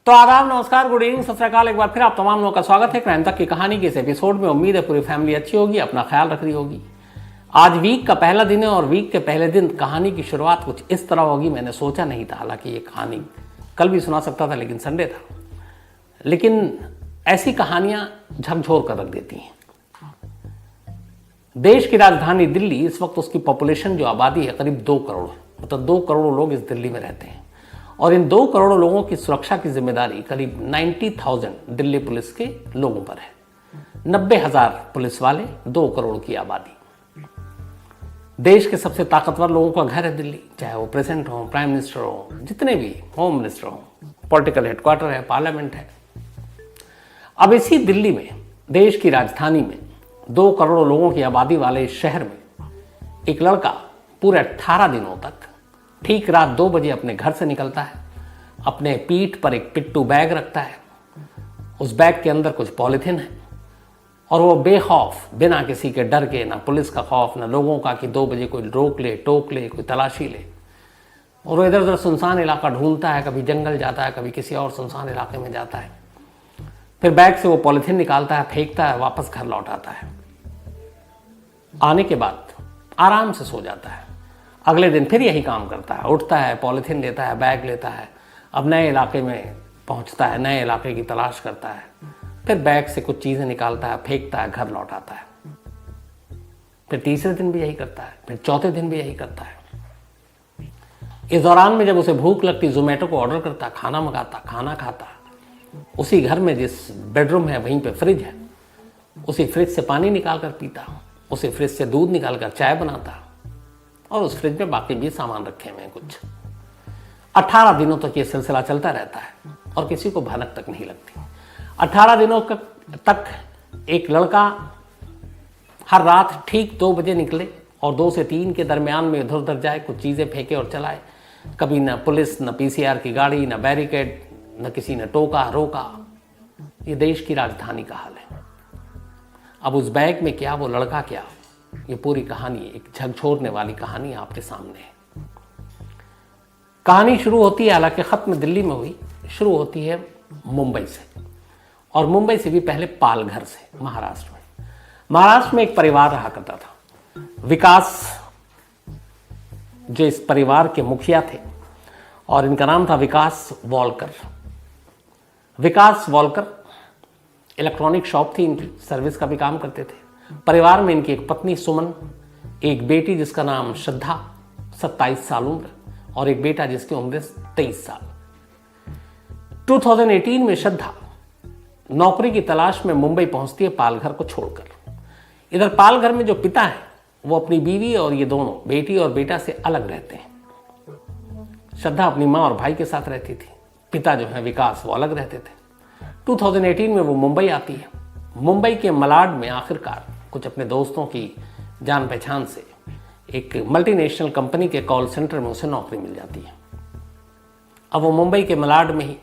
तो आदाब, नमस्कार, गुड इवनिंग, सत श्री अकाल। एक बार फिर आप तमाम लोगों का स्वागत है क्राइम तक की कहानी के इस एपिसोड में। उम्मीद है पूरी फैमिली अच्छी होगी, अपना ख्याल रख रही होगी। आज वीक का पहला दिन है और वीक के पहले दिन कहानी की शुरुआत कुछ इस तरह होगी। मैंने सोचा नहीं था, हालांकि ये कहानी कल भी सुना सकता था, लेकिन संडे था। लेकिन ऐसी कहानियां झकझोर कर रख देती हैं। देश की राजधानी दिल्ली, इस वक्त उसकी पॉपुलेशन जो आबादी है करीब 2 करोड़, मतलब 2 करोड़ लोग इस दिल्ली में रहते हैं। और इन 2 करोड़ लोगों की सुरक्षा की जिम्मेदारी करीब 90,000 दिल्ली पुलिस के लोगों पर है। 90,000 पुलिस वाले, 2 करोड़ की आबादी। देश के सबसे ताकतवर लोगों का घर है दिल्ली, चाहे वो प्रेसिडेंट हो, प्राइम मिनिस्टर हो, जितने भी, होम मिनिस्टर हो, पॉलिटिकल हेडक्वार्टर है, पार्लियामेंट है। अब इसी दिल्ली में, देश की राजधानी में, 2 करोड़ लोगों की आबादी वाले इस शहर में एक लड़का पूरे 18 दिनों तक ठीक रात 2 बजे अपने घर से निकलता है। अपने पीठ पर एक पिट्टू बैग रखता है। उस बैग के अंदर कुछ पॉलिथीन है और वो बेखौफ, बिना किसी के डर के, ना पुलिस का खौफ, ना लोगों का कि 2 बजे कोई रोक ले, टोक ले, कोई तलाशी ले। और वो इधर उधर सुनसान इलाका ढूंढता है, कभी जंगल जाता है, कभी किसी और सुनसान इलाके में जाता है। फिर बैग से वो पॉलिथीन निकालता है, फेंकता है, वापस घर लौट आता है। आने के बाद आराम से सो जाता है। अगले दिन फिर यही काम करता है, उठता है, पॉलिथीन लेता है, बैग लेता है, अब नए इलाके में पहुंचता है, नए इलाके की तलाश करता है। फिर बैग से कुछ चीज़ें निकालता है, फेंकता है, घर लौट आता है। फिर तीसरे दिन भी यही करता है, फिर चौथे दिन भी यही करता है। इस दौरान में जब उसे भूख लगती, जोमेटो को ऑर्डर करता, खाना मंगाता, खाना खाता। उसी घर में जिस बेडरूम है वहीं पे फ्रिज है, उसी फ्रिज से पानी निकाल कर पीता, उसी फ्रिज से दूध निकाल कर चाय बनाता, और उस फ्रिज में बाकी भी सामान रखे हुए हैं कुछ। 18 दिनों तक ये सिलसिला चलता रहता है और किसी को भनक तक नहीं लगती। 18 दिनों तक एक लड़का हर रात ठीक 2 बजे निकले और 2 से 3 के दरमियान में इधर उधर जाए, कुछ चीज़ें फेंके और चलाए। कभी न पुलिस, न पीसीआर की गाड़ी, न बैरिकेड, न किसी ने टोका रोका। ये देश की राजधानी का हाल है। अब उस बैग में क्या, वो लड़का क्या, ये पूरी कहानी, एक झकझोरने वाली कहानी आपके सामने है। कहानी शुरू होती है, हालांकि खत्म दिल्ली में हुई, शुरू होती है मुंबई से, और मुंबई से भी पहले पालघर से, महाराष्ट्र में। महाराष्ट्र में एक परिवार रहा करता था, विकास, जो इस परिवार के मुखिया थे, और इनका नाम था विकास वॉलकर। विकास वॉलकर इलेक्ट्रॉनिक शॉप थी इनकी, सर्विस का भी काम करते थे। परिवार में इनकी एक पत्नी सुमन, एक बेटी जिसका नाम श्रद्धा, 27 साल उम्र, और एक बेटा जिसकी उम्र 23 साल। 2018 में श्रद्धा नौकरी की तलाश में मुंबई पहुंचती है, पालघर को छोड़कर। इधर पालघर में जो पिता है वो अपनी बीवी और ये दोनों, बेटी और बेटा, से अलग रहते हैं। श्रद्धा अपनी माँ और भाई के साथ रहती थी, पिता जो है विकास वो अलग रहते थे। 2018 में वो मुंबई आती है। मुंबई के मलाड में आखिरकार कुछ अपने दोस्तों की जान पहचान से एक मल्टीनेशनल कंपनी के कॉल सेंटर में उसे नौकरी मिल जाती है। अब वो मुंबई के मलाड में ही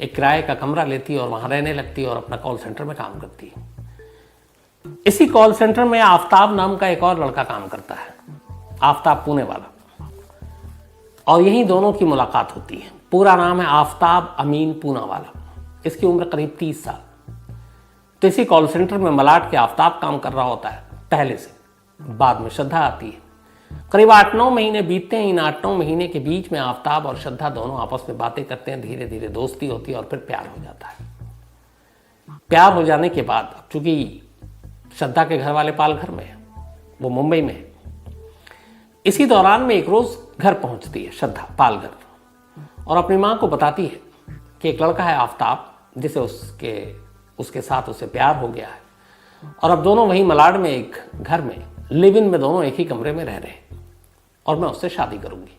एक किराए का कमरा लेती है और वहाँ रहने लगती है और अपना कॉल सेंटर में काम करती है। इसी कॉल सेंटर में आफ्ताब नाम का एक और लड़का काम करता है, आफ्ताब पुणे वाला, और यहीं दोनों की मुलाकात होती है। पूरा नाम है आफ्ताब अमीन पूनावाला। इसकी उम्र करीब 30 साल। तो इसी कॉल सेंटर में मलाड के आफ्ताब काम कर रहा होता है पहले से। बाद में श्रद्धा आती है। करीब 8-9 महीने बीतते हैं। इन 8-9 महीने के बीच में आफ्ताब और श्रद्धा दोनों आपस में बातें करते हैं, धीरे धीरे दोस्ती होती है और फिर प्यार हो जाता है। प्यार हो जाने के बाद, चूंकि श्रद्धा के घर वाले पालघर में है, वो मुंबई में है, इसी दौरान में एक रोज घर पहुंचती है श्रद्धा पालघर, और अपनी माँ को बताती है कि एक लड़का है आफ्ताब, जिसे उसके साथ उसे प्यार हो गया है, और अब दोनों वहीं मलाड में एक घर में, लिव इन में, दोनों एक ही कमरे में रह रहे हैं, और मैं उससे शादी करूंगी।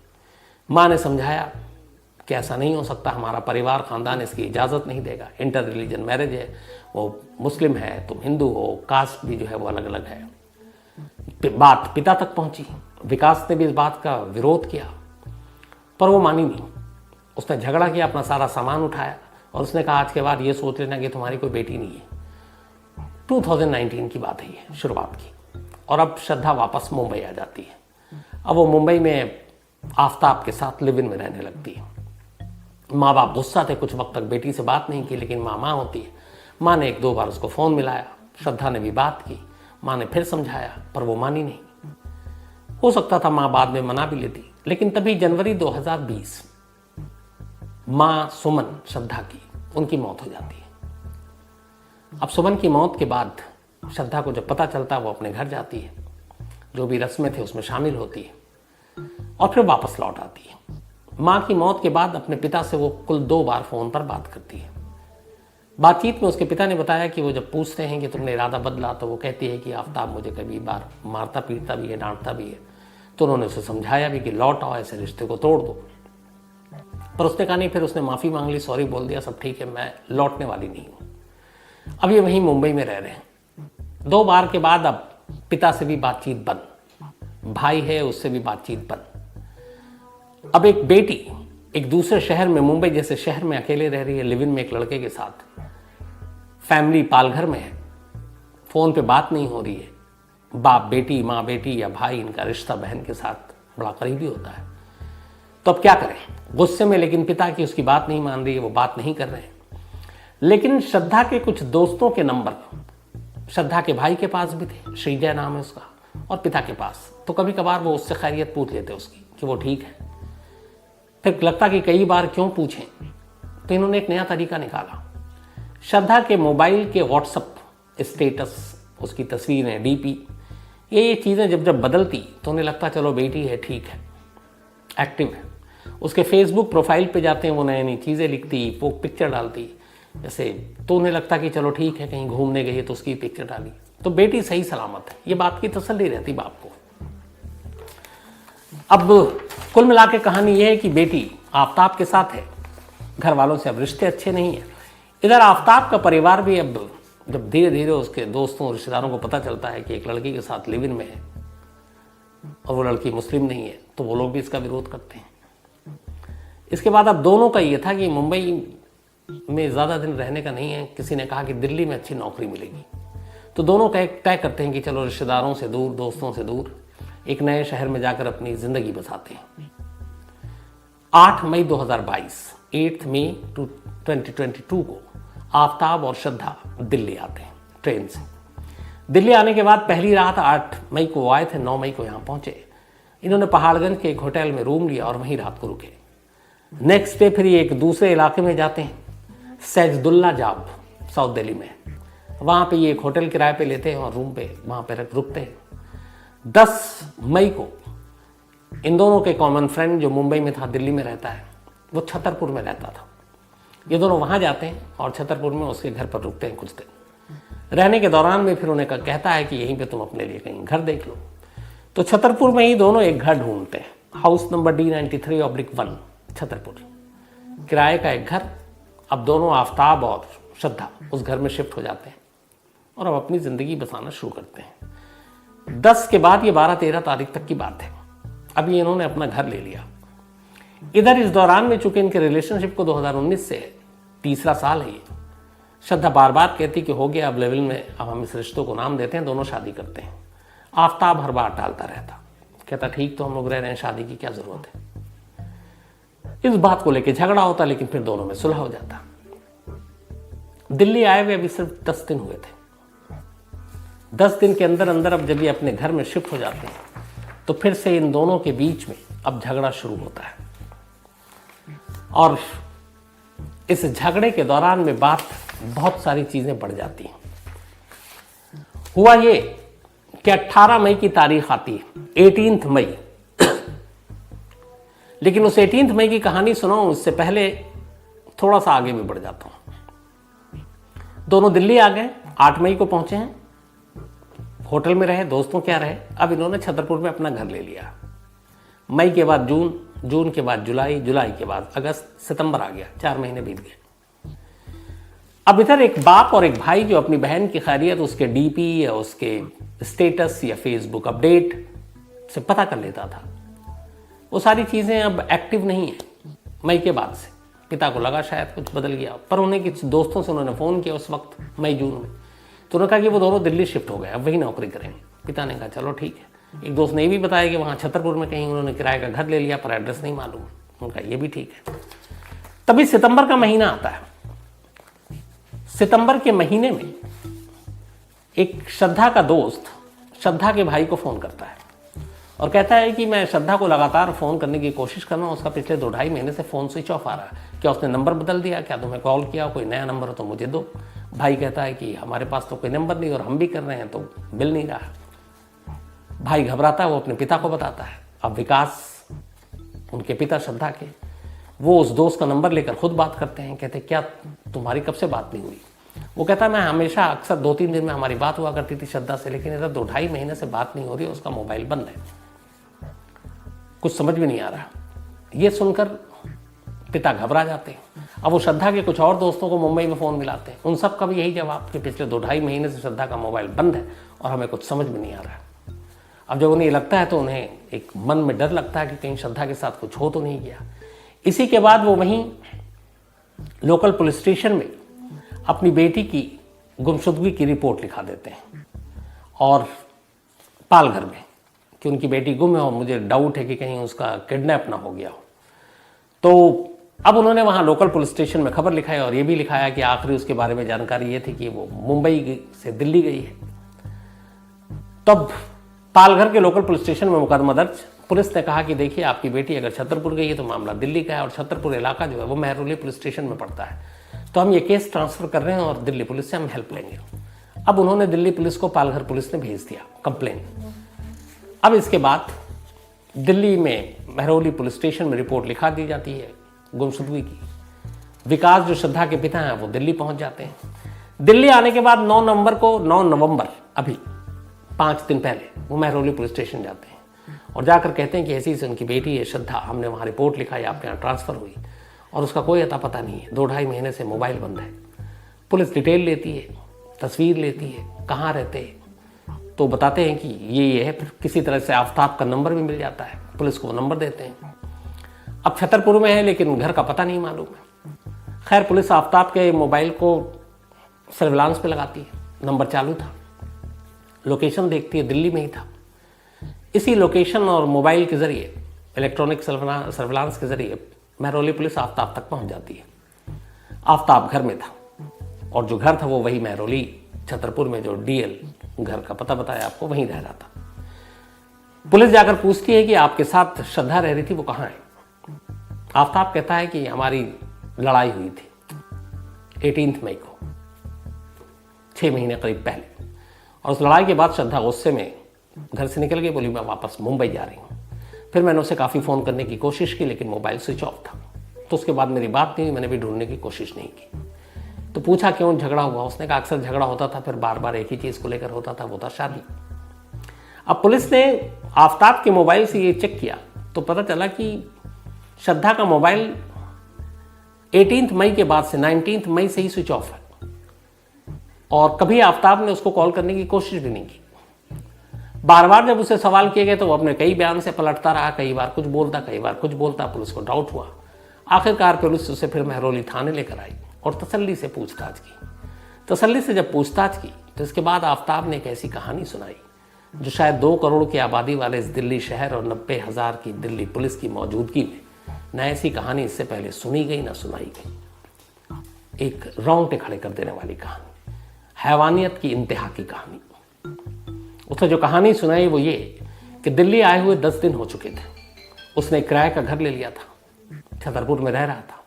माँ ने समझाया कि ऐसा नहीं हो सकता, हमारा परिवार, खानदान इसकी इजाज़त नहीं देगा, इंटर रिलीजन मैरिज है, वो मुस्लिम है, तुम हिंदू हो, कास्ट भी जो है वो अलग अलग है। बात पिता तक पहुंची। विकास ने भी इस बात का विरोध किया, पर वो मानी नहीं। उसने झगड़ा किया, अपना सारा सामान उठाया, और उसने कहा आज के बाद ये सोच लेना कि तुम्हारी कोई बेटी नहीं है। 2019 की बात है ये, शुरुआत की। और अब श्रद्धा वापस मुंबई आ जाती है। अब वो मुंबई में आफ्ताब के साथ लिव इन में रहने लगती है। माँ बाप गुस्सा थे, कुछ वक्त तक बेटी से बात नहीं की, लेकिन माँ होती है। माँ ने 1-2 बार उसको फ़ोन मिलाया, श्रद्धा ने भी बात की, माँ ने फिर समझाया, पर वो मानी नहीं। हो सकता था माँ बाद में मना भी लेती, लेकिन तभी जनवरी 2020 माँ सुमन, श्रद्धा की, उनकी मौत हो जाती है। अब सुमन की मौत के बाद श्रद्धा को जब पता चलता है, वो अपने घर जाती है, जो भी रस्में थे उसमें शामिल होती है और फिर वापस लौट आती है। माँ की मौत के बाद अपने पिता से वो कुल 2 बार फ़ोन पर बात करती है। बातचीत में उसके पिता ने बताया कि वो जब पूछते हैं कि तुमने इरादा बदला, तो वो कहती है कि आफ्ताब मुझे कभी बार मारता पीटता भी है, डांटता भी है। तो उन्होंने उसे समझाया भी कि लौट आओ, ऐसे रिश्ते को तोड़ दो, पर उसने कहा नहीं। फिर उसने माफ़ी मांग ली, सॉरी बोल दिया, सब ठीक है, मैं लौटने वाली नहीं हूँ। अब ये वहीं मुंबई में रह रहे हैं। 2 बार के बाद अब पिता से भी बातचीत बंद, भाई है उससे भी बातचीत बंद। अब एक बेटी एक दूसरे शहर में, मुंबई जैसे शहर में अकेले रह रही है, लिव इन में एक लड़के के साथ, फैमिली पालघर में है, फ़ोन पे बात नहीं हो रही है। बाप बेटी, माँ बेटी या भाई, इनका रिश्ता बहन के साथ बड़ा करीबी होता है। तो अब क्या करें? गुस्से में लेकिन पिता की उसकी बात नहीं मान रही है, वो बात नहीं कर रहे हैं। लेकिन श्रद्धा के कुछ दोस्तों के नंबर श्रद्धा के भाई के पास भी थे, श्रीजय नाम है उसका, और पिता के पास। तो कभी कभार वो उससे खैरियत पूछ लेते उसकी कि वो ठीक है। फिर लगता कि कई बार क्यों पूछें, तो इन्होंने एक नया तरीका निकाला। श्रद्धा के मोबाइल के व्हाट्सएप स्टेटस, उसकी तस्वीरें, डीपी, ये चीज़ें जब जब बदलती तो उन्हें लगता चलो बेटी है, ठीक है, एक्टिव है। उसके फेसबुक प्रोफाइल पे जाते हैं, वो नई नई चीज़ें लिखती, वो पिक्चर डालती जैसे, तो उन्हें लगता कि चलो ठीक है, कहीं घूमने गई है तो उसकी पिक्चर डाली, तो बेटी सही सलामत है। ये बात की तसल्ली रहती बाप को। अब कुल मिला के कहानी यह है कि बेटी आफ्ताब के साथ है, घर वालों से अब रिश्ते अच्छे नहीं है। इधर आफ्ताब का परिवार भी अब जब धीरे धीरे उसके दोस्तों रिश्तेदारों को पता चलता है कि एक लड़की के साथ लिव इन में है और वो लड़की मुस्लिम नहीं है, तो वो लोग भी इसका विरोध करते हैं। इसके बाद अब दोनों का ये था कि मुंबई में ज़्यादा दिन रहने का नहीं है। किसी ने कहा कि दिल्ली में अच्छी नौकरी मिलेगी, तो दोनों तय करते हैं कि चलो रिश्तेदारों से दूर, दोस्तों से दूर, एक नए शहर में जाकर अपनी ज़िंदगी बसाते हैं। 8 मई 2022, 8 मई 2022 को आफ्ताब और श्रद्धा दिल्ली आते हैं ट्रेन से। दिल्ली आने के बाद पहली रात 8 मई को आए थे, 9 मई को यहाँ पहुँचे। इन्होंने पहाड़गंज के एक होटल में रूम लिया और वहीं रात को रुके। नेक्स्ट डे फिर ये एक दूसरे इलाके में जाते हैं, सैजुद्दौला जाब, साउथ दिल्ली में। वहाँ पे ये एक होटल किराए पे लेते हैं और रूम पे वहाँ पे रुकते हैं। 10 मई को इन दोनों के कॉमन फ्रेंड जो मुंबई में था, दिल्ली में रहता है, वो छतरपुर में रहता था। ये दोनों वहाँ जाते हैं और छतरपुर में उसके घर पर रुकते हैं कुछ दिन। रहने के दौरान में फिर उन्हें कहता है कि यहीं पे तुम अपने लिए कहीं घर देख लो। तो छतरपुर में ही दोनों एक घर ढूंढते हैं, हाउस नंबर D93/1 छतरपुर, किराए का एक घर। अब दोनों आफ्ताब और श्रद्धा उस घर में शिफ्ट हो जाते हैं और अब अपनी ज़िंदगी बसाना शुरू करते हैं। 10 के बाद ये 12-13 तारीख तक की बात है। अभी इन्होंने अपना घर ले लिया। इधर इस दौरान में चूंकि इनके रिलेशनशिप को 2019 से 3रा साल है ये, श्रद्धा बार बार कहती कि हो गया अब लेवल में, अब हम इस रिश्तों को नाम देते हैं, दोनों शादी करते हैं। आफ्ताब हर बार टालता रहता, कहता ठीक तो हम लोग रह रहे हैं, शादी की क्या ज़रूरत है। इस बात को लेकर झगड़ा होता, लेकिन फिर दोनों में सुलह हो जाता। दिल्ली आए हुए अभी सिर्फ 10 दिन हुए थे। 10 दिन के अंदर अंदर अब जब ये अपने घर में शिफ्ट हो जाते हैं तो फिर से इन दोनों के बीच में अब झगड़ा शुरू होता है। और इस झगड़े के दौरान में बात बहुत सारी चीजें बढ़ जाती हैं। हुआ ये कि 18 मई की तारीख आती है, 18 मई। लेकिन उस 18 मई की कहानी सुनाऊं उससे पहले थोड़ा सा आगे में बढ़ जाता हूं। दोनों दिल्ली आ गए, 8 मई को पहुंचे हैं, होटल में रहे, दोस्तों क्या रहे। अब इन्होंने छतरपुर में अपना घर ले लिया। मई के बाद जून, जून के बाद जुलाई, जुलाई के बाद अगस्त, सितंबर आ गया, 4 महीने बीत गए। अब इधर एक बाप और एक भाई जो अपनी बहन की खैरियत उसके डीपी या उसके स्टेटस या फेसबुक अपडेट से पता कर लेता था, वो सारी चीज़ें अब एक्टिव नहीं है मई के बाद से। पिता को लगा शायद कुछ बदल गया, पर उन्हें कुछ दोस्तों से उन्होंने फ़ोन किया उस वक्त मई जून में, तो उन्होंने कहा कि वो दोनों दिल्ली शिफ्ट हो गए, अब वही नौकरी करेंगे। पिता ने कहा चलो ठीक है। एक दोस्त ने ये भी बताया कि वहाँ छतरपुर में कहीं उन्होंने किराए का घर ले लिया, पर एड्रेस नहीं मालूम। उनका ये भी ठीक है। तभी सितंबर का महीना आता है। सितंबर के महीने में एक श्रद्धा का दोस्त श्रद्धा के भाई को फ़ोन करता है और कहता है कि मैं श्रद्धा को लगातार फ़ोन करने की कोशिश कर रहा हूँ, उसका पिछले 2-2.5 महीने से फ़ोन स्विच ऑफ आ रहा है। क्या उसने नंबर बदल दिया? क्या तुम्हें कॉल किया? कोई नया नंबर हो तो मुझे दो। भाई कहता है कि हमारे पास तो कोई नंबर नहीं और हम भी कर रहे हैं तो मिल नहीं रहा। भाई घबराता है, वो अपने पिता को बताता है। अब विकास, उनके पिता श्रद्धा के, वो उस दोस्त का नंबर लेकर खुद बात करते हैं। कहते क्या तुम्हारी कब से बात नहीं हुई? वो कहता मैं हमेशा अक्सर 2-3 दिन में हमारी बात हुआ करती थी श्रद्धा से, लेकिन इधर 2-2.5 महीने से बात नहीं हो रही, उसका मोबाइल बंद है, कुछ समझ में नहीं आ रहा। ये सुनकर पिता घबरा जाते हैं। अब वो श्रद्धा के कुछ और दोस्तों को मुंबई में फ़ोन मिलाते हैं, उन सब का भी यही जवाब कि पिछले 2-2.5 महीने से श्रद्धा का मोबाइल बंद है और हमें कुछ समझ में नहीं आ रहा। अब जब उन्हें लगता है तो उन्हें एक मन में डर लगता है कि कहीं श्रद्धा के साथ कुछ हो तो नहीं गया। इसी के बाद वो वहीं लोकल पुलिस स्टेशन में अपनी बेटी की गुमशुदगी की रिपोर्ट लिखा देते हैं और पालघर में कि उनकी बेटी गुम है और मुझे डाउट है कि कहीं उसका किडनैप ना हो गया हो। तो अब उन्होंने वहाँ लोकल पुलिस स्टेशन में खबर लिखाई और ये भी लिखाया कि आखिरी उसके बारे में जानकारी ये थी कि वो मुंबई से दिल्ली गई है। तब पालघर के लोकल पुलिस स्टेशन में मुकदमा दर्ज। पुलिस ने कहा कि देखिए आपकी बेटी अगर छतरपुर गई है तो मामला दिल्ली का है और छतरपुर इलाका जो है वो महरौली पुलिस स्टेशन में पड़ता है, तो हम ये केस ट्रांसफ़र कर रहे हैं और दिल्ली पुलिस से हम हेल्प लेंगे। अब उन्होंने दिल्ली पुलिस को पालघर पुलिस ने भेज दिया कंप्लेन। अब इसके बाद दिल्ली में महरौली पुलिस स्टेशन में रिपोर्ट लिखा दी जाती है गुमशुदगी की। विकास जो श्रद्धा के पिता हैं वो दिल्ली पहुंच जाते हैं। दिल्ली आने के बाद 9 नवंबर अभी 5 दिन पहले वो महरौली पुलिस स्टेशन जाते हैं और जाकर कहते हैं कि ऐसी से उनकी बेटी है श्रद्धा, हमने वहाँ रिपोर्ट लिखा है, आपके यहाँ ट्रांसफ़र हुई और उसका कोई अता पता नहीं है, 2-2.5 महीने से मोबाइल बंद है। पुलिस डिटेल लेती है, तस्वीर लेती है, कहाँ रहते हैं तो बताते हैं कि ये है। फिर किसी तरह से आफ्ताब का नंबर भी मिल जाता है, पुलिस को वो नंबर देते हैं। अब छतरपुर में है लेकिन घर का पता नहीं मालूम है। खैर पुलिस आफ्ताब के मोबाइल को सर्विलांस पे लगाती है, नंबर चालू था, लोकेशन देखती है दिल्ली में ही था। इसी लोकेशन और मोबाइल के ज़रिए, इलेक्ट्रॉनिक सर्विलांस के ज़रिए महरौली पुलिस आफ्ताब तक पहुंच जाती है। आफ्ताब घर में था और जो घर था वो वही महरौली छतरपुर में जो डीएल घर का पता बताया आपको, वहीं रह रहा था। पुलिस जाकर पूछती है कि आपके साथ श्रद्धा रह रही थी, वो कहाँ है? आफ्ताब कहता है कि हमारी लड़ाई हुई थी 18 मई को, 6 महीने करीब पहले, और उस लड़ाई के बाद श्रद्धा गुस्से में घर से निकल गई, बोली मैं वापस मुंबई जा रही हूँ। फिर मैंने उसे काफ़ी फ़ोन करने की कोशिश की लेकिन मोबाइल स्विच ऑफ था। तो उसके बाद मेरी बात नहीं हुई, मैंने भी ढूंढने की कोशिश नहीं की। तो पूछा क्यों झगड़ा हुआ? उसने कहा अक्सर झगड़ा होता था, फिर बार बार एक ही चीज़ को लेकर होता था, वो था शादी। अब पुलिस ने आफ्ताब के मोबाइल से ये चेक किया तो पता चला कि श्रद्धा का मोबाइल 18 मई के बाद से 19 मई से ही स्विच ऑफ है और कभी आफ्ताब ने उसको कॉल करने की कोशिश भी नहीं की। बार बार जब उसे सवाल किए गए तो वो अपने कई बयान से पलटता रहा, कई बार कुछ बोलता, कई बार कुछ बोलता। पुलिस को डाउट हुआ। आखिरकार पुलिस उसे फिर महरौली थाने लेकर आई और तसल्ली से पूछताछ की। तसल्ली से जब पूछताछ की तो इसके बाद आफ्ताब ने एक ऐसी कहानी सुनाई जो शायद 2 करोड़ की आबादी वाले इस दिल्ली शहर और 90,000 की दिल्ली पुलिस की मौजूदगी में न ऐसी कहानी इससे पहले सुनी गई न सुनाई गई। एक रोंगटे खड़े कर देने वाली कहानी, हैवानियत की इंतहा की कहानी। उसने जो कहानी सुनाई वो ये कि दिल्ली आए हुए 10 दिन हो चुके थे। उसने किराए का घर ले लिया था, छतरपुर में रह रहा था।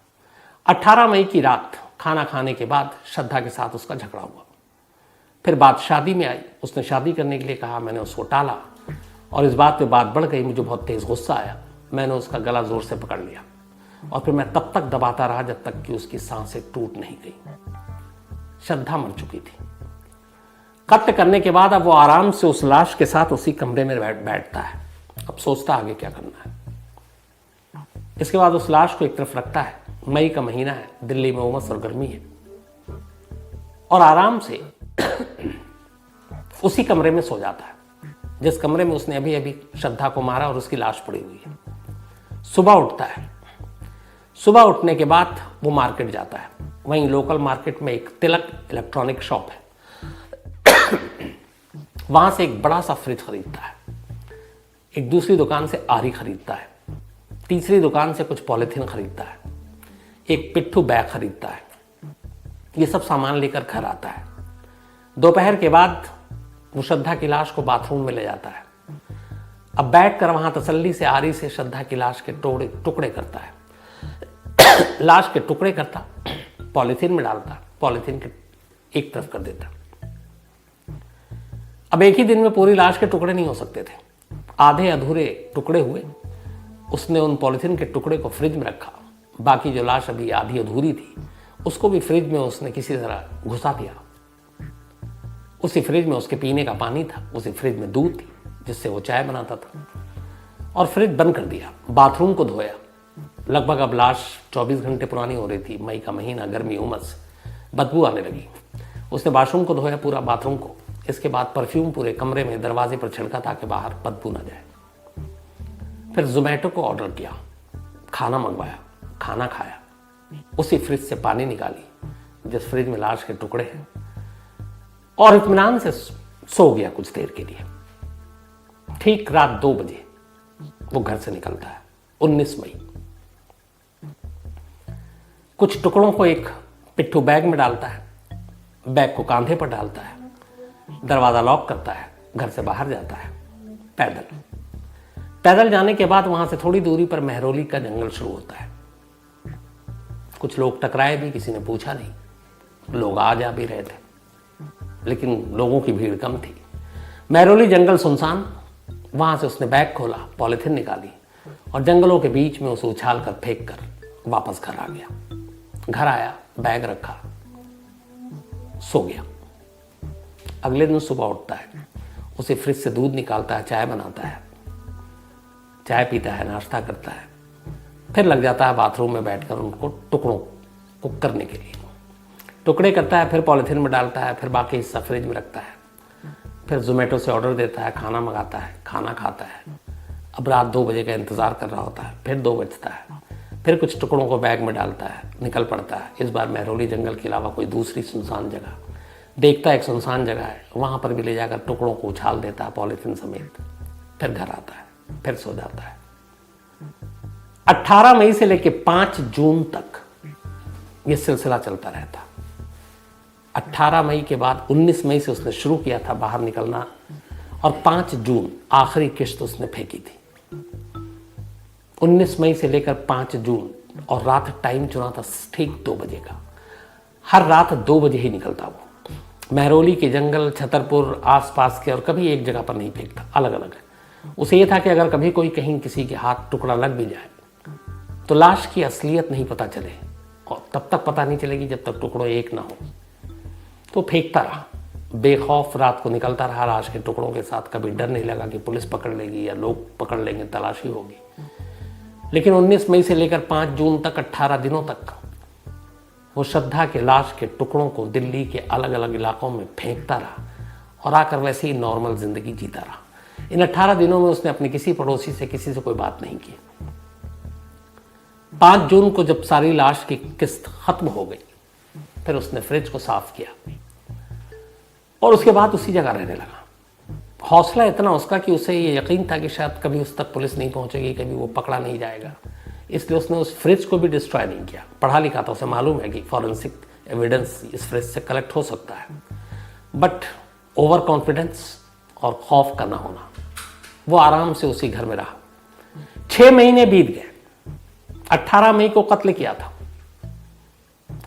18 मई की रात खाना खाने के बाद श्रद्धा के साथ उसका झगड़ा हुआ। फिर बात शादी में आई, उसने शादी करने के लिए कहा, मैंने उसको टाला और इस बात पे बात बढ़ गई। मुझे बहुत तेज़ गुस्सा आया, मैंने उसका गला जोर से पकड़ लिया और फिर मैं तब तक दबाता रहा जब तक कि उसकी सांसें टूट नहीं गई। श्रद्धा मर चुकी थी। कत्ल करने के बाद अब वो आराम से उस लाश के साथ उसी कमरे में बैठता है। अब सोचता आगे क्या करना है। इसके बाद उस लाश को एक तरफ रखता है। मई का महीना है, दिल्ली में उमस और गर्मी है और आराम से उसी कमरे में सो जाता है जिस कमरे में उसने अभी अभी श्रद्धा को मारा और उसकी लाश पड़ी हुई है। सुबह उठता है। सुबह उठने के बाद वो मार्केट जाता है। वहीं लोकल मार्केट में एक तिलक इलेक्ट्रॉनिक शॉप है, वहां से एक बड़ा सा फ्रिज खरीदता है। एक दूसरी दुकान से आरी खरीदता है। तीसरी दुकान से कुछ पॉलिथीन खरीदता है। एक पिट्ठू बैग खरीदता है, ये सब सामान लेकर घर आता है। दोपहर के बाद वो श्रद्धा की लाश को बाथरूम में ले जाता है। अब बैठकर वहां तसल्ली से आरी से श्रद्धा की लाश के टुकड़े करता है। लाश के टुकड़े करता, पॉलीथीन में डालता, पॉलीथीन के एक तरफ कर देता। अब एक ही दिन में पूरी लाश के टुकड़े नहीं हो सकते थे, आधे अधूरे टुकड़े हुए। उसने उन पॉलीथीन के टुकड़े को फ्रिज में रखा, बाकी जो लाश अभी आधी अधूरी थी उसको भी फ्रिज में उसने किसी तरह घुसा दिया। उसी फ्रिज में उसके पीने का पानी था, उसी फ्रिज में दूध थी जिससे वो चाय बनाता था, और फ्रिज बंद कर दिया। बाथरूम को धोया। लगभग अब लाश 24 घंटे पुरानी हो रही थी, मई का महीना, गर्मी, उमस, बदबू आने लगी। उसने बाथरूम को धोया, पूरा बाथरूम को। इसके बाद परफ्यूम पूरे कमरे में दरवाजे पर छिड़का ताकि बाहर बदबू ना जाए। फिर जोमेटो को ऑर्डर किया, खाना मंगवाया, खाना खाया। उसी फ्रिज से पानी निकाली जिस फ्रिज में लाश के टुकड़े हैं, और इत्मीनान से सो गया कुछ देर के लिए। ठीक रात 2 बजे वो घर से निकलता है, 19 मई। कुछ टुकड़ों को एक पिट्ठू बैग में डालता है, बैग को कांधे पर डालता है, दरवाजा लॉक करता है, घर से बाहर जाता है पैदल जाने के बाद वहां से थोड़ी दूरी पर मेहरौली का जंगल शुरू होता है। कुछ लोग टकराए भी, किसी ने पूछा नहीं। लोग आ जा भी रहे थे, लेकिन लोगों की भीड़ कम थी। मेहरौली जंगल सुनसान। वहां से उसने बैग खोला, पॉलीथीन निकाली और जंगलों के बीच में उसे उछाल कर फेंक कर वापस घर आ गया। घर आया, बैग रखा, सो गया। अगले दिन सुबह उठता है, उसे फ्रिज से दूध निकालता है, चाय बनाता है, चाय पीता है, नाश्ता करता है, फिर लग जाता है बाथरूम में बैठकर उनको टुकड़ों को करने के लिए। टुकड़े करता है, फिर पॉलीथीन में डालता है, फिर बाकी हिस्सा फ्रिज में रखता है, फिर जोमेटो से ऑर्डर देता है, खाना मंगाता है, खाना खाता है। अब रात 2 बजे का इंतज़ार कर रहा होता है, फिर 2 बजता है, फिर कुछ टुकड़ों को बैग में डालता है, निकल पड़ता है। इस बार मेहरौली जंगल के अलावा कोई दूसरी सुनसान जगह देखता है, एक सुनसान जगह है, वहाँ पर भी ले जाकर टुकड़ों को उछाल देता है पॉलीथीन समेत। फिर घर आता है, फिर सो जाता है। 18 मई से लेकर 5 जून तक यह सिलसिला चलता रहता। 18 मई के बाद 19 मई से उसने शुरू किया था बाहर निकलना, और 5 जून आखिरी किश्त उसने फेंकी थी। 19 मई से लेकर 5 जून, और रात टाइम चुना था ठीक 2 बजे का। हर रात 2 बजे ही निकलता वो। मेहरौली के जंगल, छतरपुर, आसपास के, और कभी एक जगह पर नहीं फेंकता, अलग अलग है। उसे यह था कि अगर कभी कोई कहीं किसी के हाथ टुकड़ा लग भी जाए तो लाश की असलियत नहीं पता चले, और तब तक पता नहीं चलेगी जब तक टुकड़ों एक ना हो। तो फेंकता रहा, बेखौफ रात को निकलता रहा लाश के टुकड़ों के साथ। कभी डर नहीं लगा कि पुलिस पकड़ लेगी या लोग पकड़ लेंगे, तलाशी होगी। लेकिन 19 मई से लेकर 5 जून तक, 18 दिनों तक वो श्रद्धा के लाश के टुकड़ों को दिल्ली के अलग अलग इलाकों में फेंकता रहा, और आकर वैसे ही नॉर्मल जिंदगी जीता रहा। इन 18 दिनों में उसने अपने किसी पड़ोसी से, किसी से कोई बात नहीं की। 5 जून को जब सारी लाश की किस्त खत्म हो गई, फिर उसने फ्रिज को साफ किया, और उसके बाद उसी जगह रहने लगा। हौसला इतना उसका कि उसे ये यकीन था कि शायद कभी उस तक पुलिस नहीं पहुंचेगी, कभी वो पकड़ा नहीं जाएगा। इसलिए उसने उस फ्रिज को भी डिस्ट्रॉय नहीं किया। पढ़ा लिखा था, उसे मालूम है कि फॉरेंसिक एविडेंस इस फ्रिज से कलेक्ट हो सकता है, बट ओवर कॉन्फिडेंस और खौफ का ना होना। वो आराम से उसी घर में रहा। 6 महीने बीत गए। 18 मई को कत्ल किया था,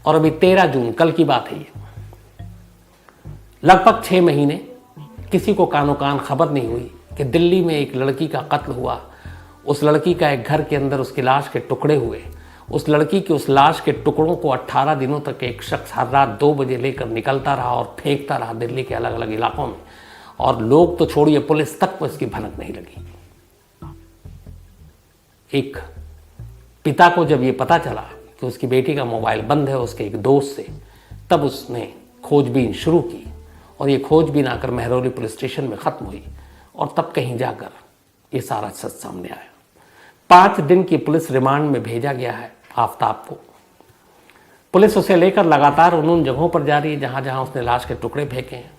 और अभी 13 जून, कल की बात है ये। लगभग 6 महीने किसी को कानो कान खबर नहीं हुई कि दिल्ली में एक लड़की का कत्ल हुआ। उस लड़की का एक घर के अंदर उसकी लाश के टुकड़े हुए। उस लड़की की उस लाश के टुकड़ों को 18 दिनों तक एक शख्स हर रात 2 बजे लेकर निकलता रहा और फेंकता रहा दिल्ली के अलग अलग इलाकों में, और लोग तो छोड़िए, पुलिस तक को इसकी भनक नहीं लगी। एक पिता को जब ये पता चला कि उसकी बेटी का मोबाइल बंद है उसके एक दोस्त से, तब उसने खोजबीन शुरू की, और ये खोजबीन आकर मेहरौली पुलिस स्टेशन में ख़त्म हुई, और तब कहीं जाकर ये सारा सच सामने आया। 5 दिन की पुलिस रिमांड में भेजा गया है आफ्ताब को। पुलिस उसे लेकर लगातार उन जगहों पर जा रही है जहाँ जहाँ उसने लाश के टुकड़े फेंके हैं।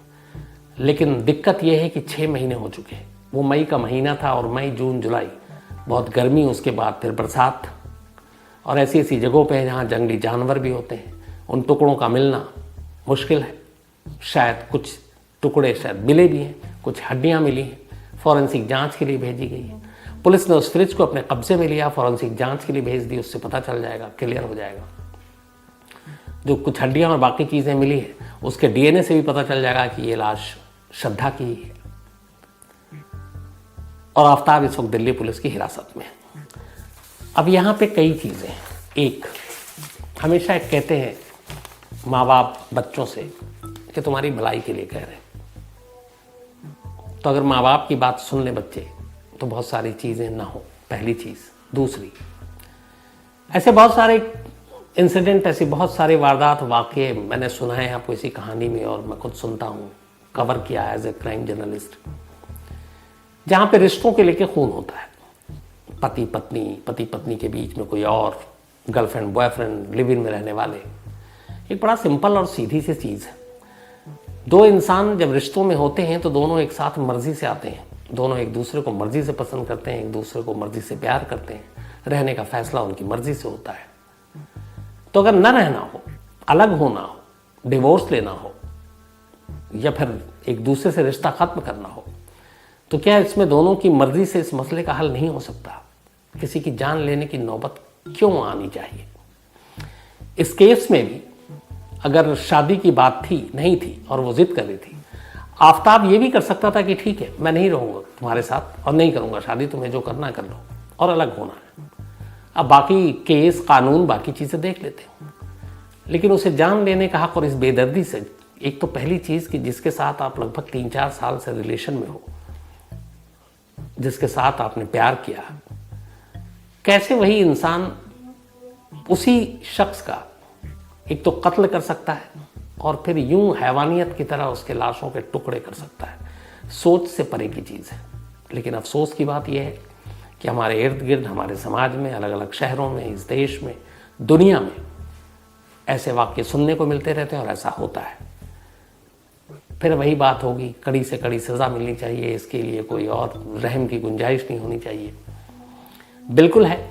लेकिन दिक्कत यह है कि 6 महीने हो चुके हैं। वो मई का महीना था, और मई, जून, जुलाई बहुत गर्मी, उसके बाद फिर बरसात, और ऐसी ऐसी जगहों पे जहाँ जंगली जानवर भी होते हैं, उन टुकड़ों का मिलना मुश्किल है। शायद कुछ टुकड़े शायद मिले भी हैं, कुछ हड्डियाँ मिली हैं, फॉरेंसिक जांच के लिए भेजी गई है। पुलिस ने उस फ्रिज को अपने कब्जे में लिया, फॉरेंसिक जांच के लिए भेज दी, उससे पता चल जाएगा, क्लियर हो जाएगा। जो कुछ हड्डियाँ और बाकी चीज़ें मिली है उसके डीएनए से भी पता चल जाएगा कि ये लाश श्रद्धा की है। और आफ्ताब इस वक्त दिल्ली पुलिस की हिरासत में है। अब यहाँ पे कई चीज़ें हैं। एक, हमेशा एक कहते हैं माँ बाप बच्चों से कि तुम्हारी भलाई के लिए कह रहे हैं, तो अगर माँ बाप की बात सुन ले बच्चे तो बहुत सारी चीज़ें ना हो, पहली चीज़। दूसरी, ऐसे बहुत सारे इंसिडेंट, ऐसी बहुत सारे वारदात वाक़े मैंने सुना है आपको इसी कहानी में, और मैं खुद सुनता हूँ, कवर किया एज ए क्राइम जर्नलिस्ट, जहाँ पे रिश्तों के लेके खून होता है। पति पत्नी के बीच में कोई और, गर्लफ्रेंड बॉयफ्रेंड, लिव इन में रहने वाले। एक बड़ा सिंपल और सीधी सी चीज़ है। दो इंसान जब रिश्तों में होते हैं तो दोनों एक साथ मर्जी से आते हैं, दोनों एक दूसरे को मर्जी से पसंद करते हैं, एक दूसरे को मर्जी से प्यार करते हैं, रहने का फैसला उनकी मर्जी से होता है। तो अगर न रहना हो, अलग होना हो, डिवोर्स लेना हो, या फिर एक दूसरे से रिश्ता खत्म करना हो, तो क्या इसमें दोनों की मर्जी से इस मसले का हल नहीं हो सकता? किसी की जान लेने की नौबत क्यों आनी चाहिए? इस केस में भी अगर शादी की बात थी, नहीं थी, और वो जिद कर रही थी, आफ्ताब ये भी कर सकता था कि ठीक है मैं नहीं रहूँगा तुम्हारे साथ और नहीं करूँगा शादी, तुम्हें जो करना कर लो, और अलग होना है। अब बाकी केस, कानून, बाकी चीज़ें देख लेते हैं। लेकिन उसे जान लेने का हक, और इस बेदर्दी से, एक तो पहली चीज़ कि जिसके साथ आप लगभग 3-4 साल से रिलेशन में हो, जिसके साथ आपने प्यार किया, कैसे वही इंसान उसी शख्स का एक तो कत्ल कर सकता है और फिर यूं हैवानियत की तरह उसके लाशों के टुकड़े कर सकता है? सोच से परे की चीज़ है। लेकिन अफसोस की बात यह है कि हमारे इर्द गिर्द, हमारे समाज में, अलग अलग शहरों में, इस देश में, दुनिया में ऐसे वाक्य सुनने को मिलते रहते हैं और ऐसा होता है। फिर वही बात होगी, कड़ी से कड़ी सज़ा मिलनी चाहिए, इसके लिए कोई और रहम की गुंजाइश नहीं होनी चाहिए। बिल्कुल है,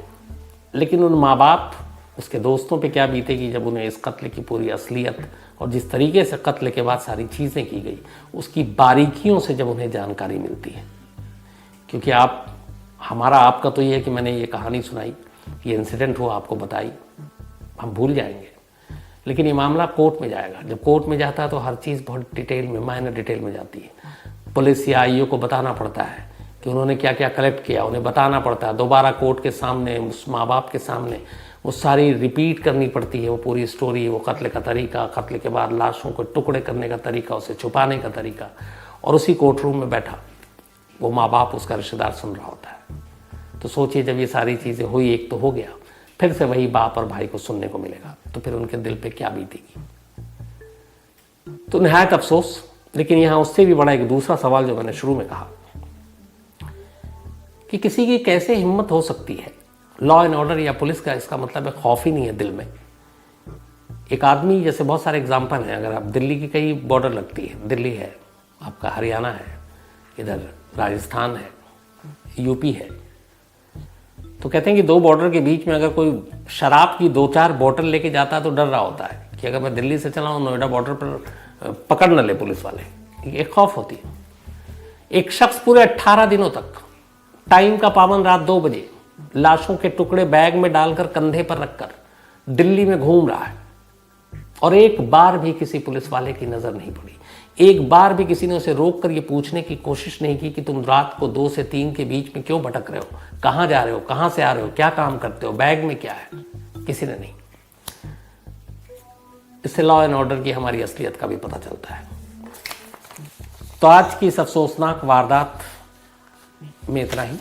लेकिन उन माँ बाप, उसके दोस्तों पे क्या बीतेगी जब उन्हें इस कत्ल की पूरी असलियत और जिस तरीके से कत्ल के बाद सारी चीज़ें की गई उसकी बारीकियों से जब उन्हें जानकारी मिलती है। क्योंकि हमारा आपका तो ये है कि मैंने ये कहानी सुनाई, ये इंसिडेंट हुआ, आपको बताई, हम भूल जाएंगे। लेकिन ये मामला कोर्ट में जाएगा। जब कोर्ट में जाता है तो हर चीज़ बहुत डिटेल में, माइनर डिटेल में जाती है। पुलिस या आईओ को बताना पड़ता है कि उन्होंने क्या क्या कलेक्ट किया, उन्हें बताना पड़ता है। दोबारा कोर्ट के सामने, उस माँ बाप के सामने वो सारी रिपीट करनी पड़ती है, वो पूरी स्टोरी, वो कत्ल का तरीका, कत्ल के बाद लाशों को टुकड़े करने का तरीका, उसे छुपाने का तरीका। और उसी कोर्ट रूम में बैठा वो माँ बाप, उसका रिश्तेदार सुन रहा होता है। तो सोचिए, जब ये सारी चीज़ें हुई, एक तो हो गया, फिर से वही बाप और भाई को सुनने को मिलेगा, तो फिर उनके दिल पे क्या बीतेगी। तो निहायत अफसोस। लेकिन यहाँ उससे भी बड़ा एक दूसरा सवाल जो मैंने शुरू में कहा कि किसी की कैसे हिम्मत हो सकती है, लॉ एंड ऑर्डर या पुलिस का इसका मतलब है खौफ ही नहीं है दिल में। एक आदमी, जैसे बहुत सारे एग्जाम्पल हैं, अगर आप दिल्ली की कई बॉर्डर लगती है, दिल्ली है, आपका हरियाणा है, इधर राजस्थान है, यूपी है, तो कहते हैं कि दो बॉर्डर के बीच में अगर कोई शराब की 2-4 बोतल लेके जाता है तो डर रहा होता है कि अगर मैं दिल्ली से चला हूँ, नोएडा बॉर्डर पर पकड़ न ले पुलिस वाले, एक खौफ होती है। एक शख्स पूरे 18 दिनों तक टाइम का पाबंद, रात 2 बजे लाशों के टुकड़े बैग में डालकर कंधे पर रखकर दिल्ली में घूम रहा है, और एक बार भी किसी पुलिस वाले की नजर नहीं पड़ी। एक बार भी किसी ने उसे रोक कर ये पूछने की कोशिश नहीं की कि तुम रात को 2 से 3 के बीच में क्यों भटक रहे हो, कहाँ जा रहे हो, कहाँ से आ रहे हो, क्या काम करते हो, बैग में क्या है, किसी ने नहीं। इससे लॉ एंड ऑर्डर की हमारी असलियत का भी पता चलता है। तो आज की इस अफसोसनाक वारदात में इतना ही।